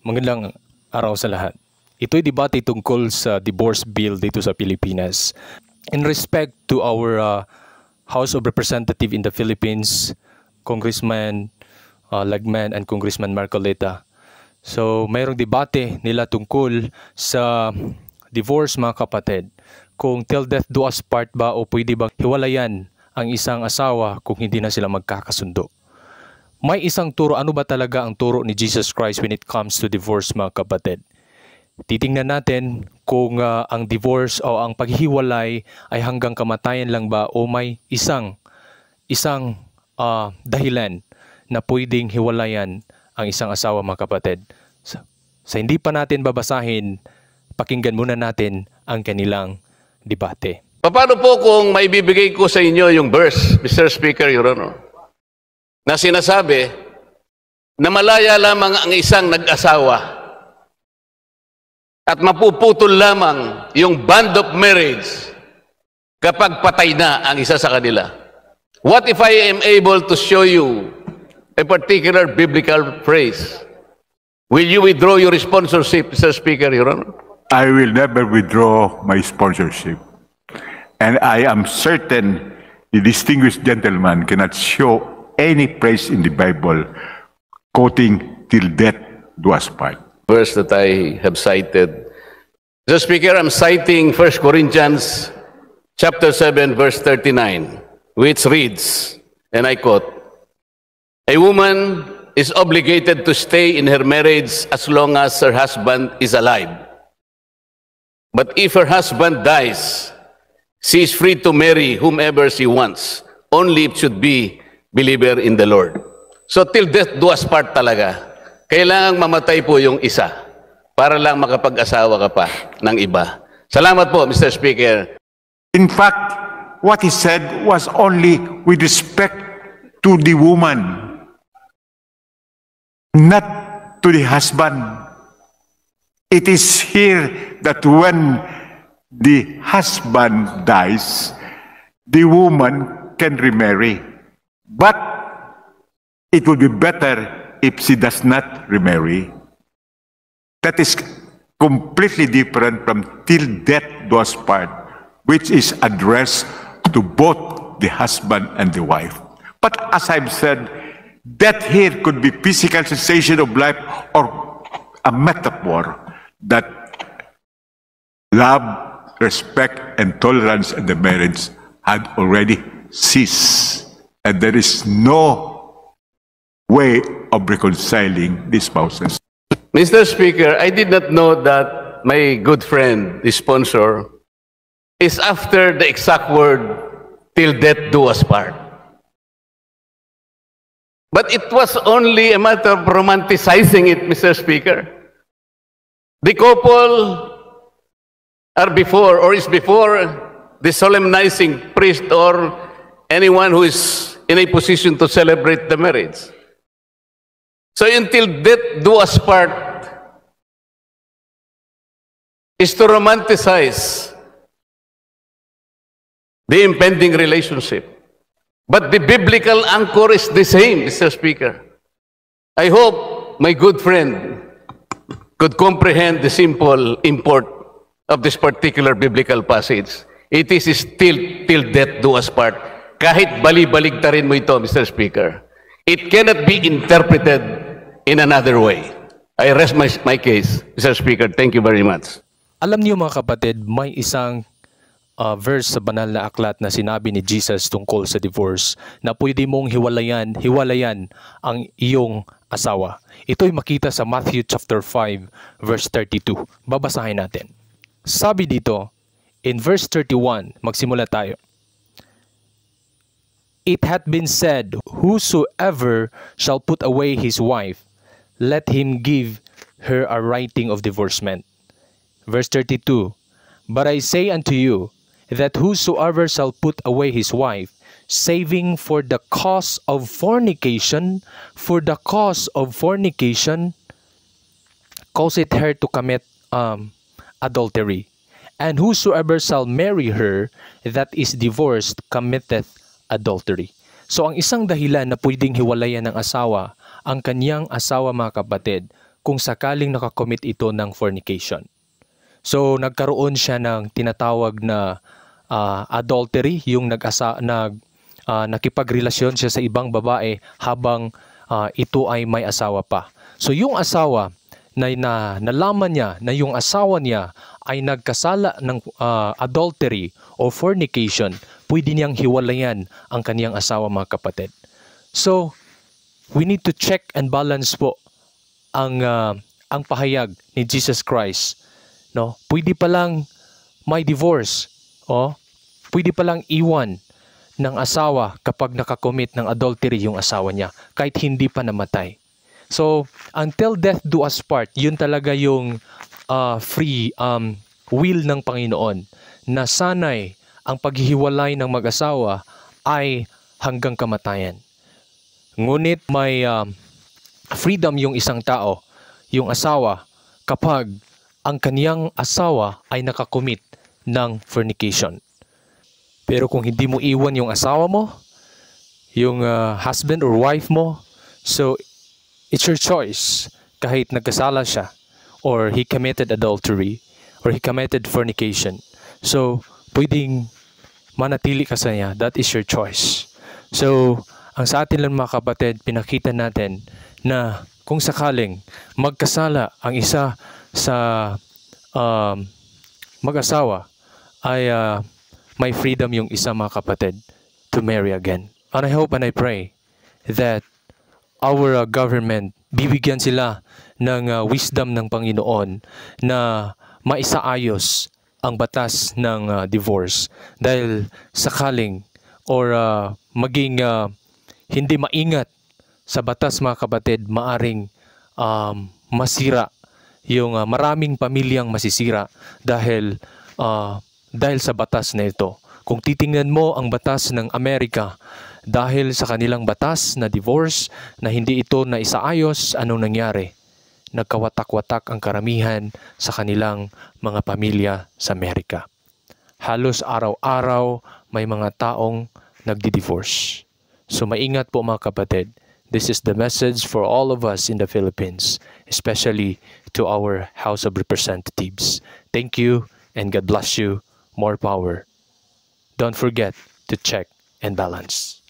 Magandang araw sa lahat. Ito'y debate tungkol sa divorce bill dito sa Pilipinas. In respect to our House of Representatives in the Philippines, Congressman Lagman and Congressman Marcoleta. So, mayroong debate nila tungkol sa divorce, mga kapatid. Kung till death do us part ba o pwede bang hiwalayan ang isang asawa kung hindi na sila magkakasundo. May isang turo, ano ba talaga ang turo ni Jesus Christ when it comes to divorce, mga kapatid? Titingnan natin kung ang divorce o ang paghihiwalay ay hanggang kamatayan lang ba o may isang dahilan na pwedeng hiwalayan ang isang asawa, mga kapatid. Sa hindi pa natin babasahin, pakinggan muna natin ang kanilang debate. Paano po kung maibibigay ko sa inyo yung verse, Mr. Speaker, Your Honor, na sinasabi na malaya lamang ang isang nag-asawa at mapuputol lamang yung bond of marriage kapag patay na ang isa sa kanila. What if I am able to show you a particular biblical phrase? Will you withdraw your sponsorship, Mr. Speaker, Your Honor? I will never withdraw my sponsorship. And I am certain the distinguished gentleman cannot show any phrase in the Bible quoting till death do us part. Verse that I have cited. Mr. Speaker, I'm citing 1 Corinthians chapter 7, verse 39, which reads, and I quote, "A woman is obligated to stay in her marriage as long as her husband is alive. But if her husband dies, she is free to marry whomever she wants, only it should be believer in the Lord." So till death do us part talaga. Kailangang mamatay po yung isa para lang makapag-asawa ka pa ng iba. Salamat po, Mr. Speaker. In fact, what he said was only with respect to the woman, not to the husband. It is here that when the husband dies, the woman can remarry. But it would be better if she does not remarry. That is completely different from till death do us part, which is addressed to both the husband and the wife. But as I've said, death here could be physical cessation of life or a metaphor that love, respect, and tolerance in the marriage had already ceased. And there is no way of reconciling these spouses. Mr. Speaker, I did not know that my good friend, the sponsor, is after the exact word, till death do us part. But it was only a matter of romanticizing it, Mr. Speaker. The couple are before, or is before, the solemnizing priest or anyone who is in a position to celebrate the marriage. So until death do us part is to romanticize the impending relationship. But the biblical anchor is the same, Mr. Speaker. I hope my good friend could comprehend the simple import of this particular biblical passage. It is still till death do us part. Kahit bali-baligtarin mo ito, Mr. Speaker, it cannot be interpreted in another way. I rest my case, Mr. Speaker. Thank you very much. Alam niyo, mga kapatid, may isang verse sa banal na aklat na sinabi ni Jesus tungkol sa divorce na pwede mong hiwalayan ang iyong asawa. Ito'y makita sa Matthew chapter 5, verse 32. Babasahin natin. Sabi dito, in verse 31, magsimula tayo. "It hath been said, whosoever shall put away his wife, let him give her a writing of divorcement." Verse 32, "But I say unto you, that whosoever shall put away his wife, saving for the cause of fornication, causeth her to commit adultery. And whosoever shall marry her that is divorced committeth adultery." So ang isang dahilan na pwedeng hiwalayan ng asawa ang kanyang asawa, mga kapatid, kung sakaling nakakommit ito ng fornication. So nagkaroon siya ng tinatawag na adultery, yung nakipagrelasyon siya sa ibang babae habang ito ay may asawa pa. So yung asawa na nalaman niya na yung asawa niya ay nagkasala ng adultery o fornication, pwede niyang hiwalayan ang kaniyang asawa, mga kapatid. So we need to check and balance po ang pahayag ni Jesus Christ. No? Pwede pa lang may divorce, pwede pa lang iwan ng asawa kapag nakakommit ng adultery yung asawa niya, kahit hindi pa namatay. So, until death do us part, yun talaga yung free will ng Panginoon na sanay ang paghihiwalay ng mag-asawa ay hanggang kamatayan. Ngunit may freedom yung isang tao, yung asawa, kapag ang kaniyang asawa ay nakakommit ng fornication. Pero kung hindi mo iwan yung asawa mo, yung husband or wife mo, so it's your choice. Kahit nagkasala siya, or he committed adultery, or he committed fornication. So, pwedeng manatili ka sa niya. That is your choice. So, ang sa atin lang mga kapatid, pinakita natin na kung sakaling magkasala ang isa sa mag-asawa, ay may freedom yung isa, mga kapatid, to marry again. And I hope and I pray that our government, bibigyan sila ng wisdom ng Panginoon na maisaayos ang batas ng divorce. Dahil sakaling or maging hindi maingat sa batas, mga kapatid, maaring masira yung maraming pamilyang masisira dahil sa batas na ito. Kung titingnan mo ang batas ng Amerika, dahil sa kanilang batas na divorce na hindi ito na isaayos, anong nangyari? Nagkawatak-watak ang karamihan sa kanilang mga pamilya sa Amerika. Halos araw-araw may mga taong nagdi-divorce. So maingat po, mga kapatid. This is the message for all of us in the Philippines, especially to our House of Representatives. Thank you and God bless you. More power. Don't forget to check and balance.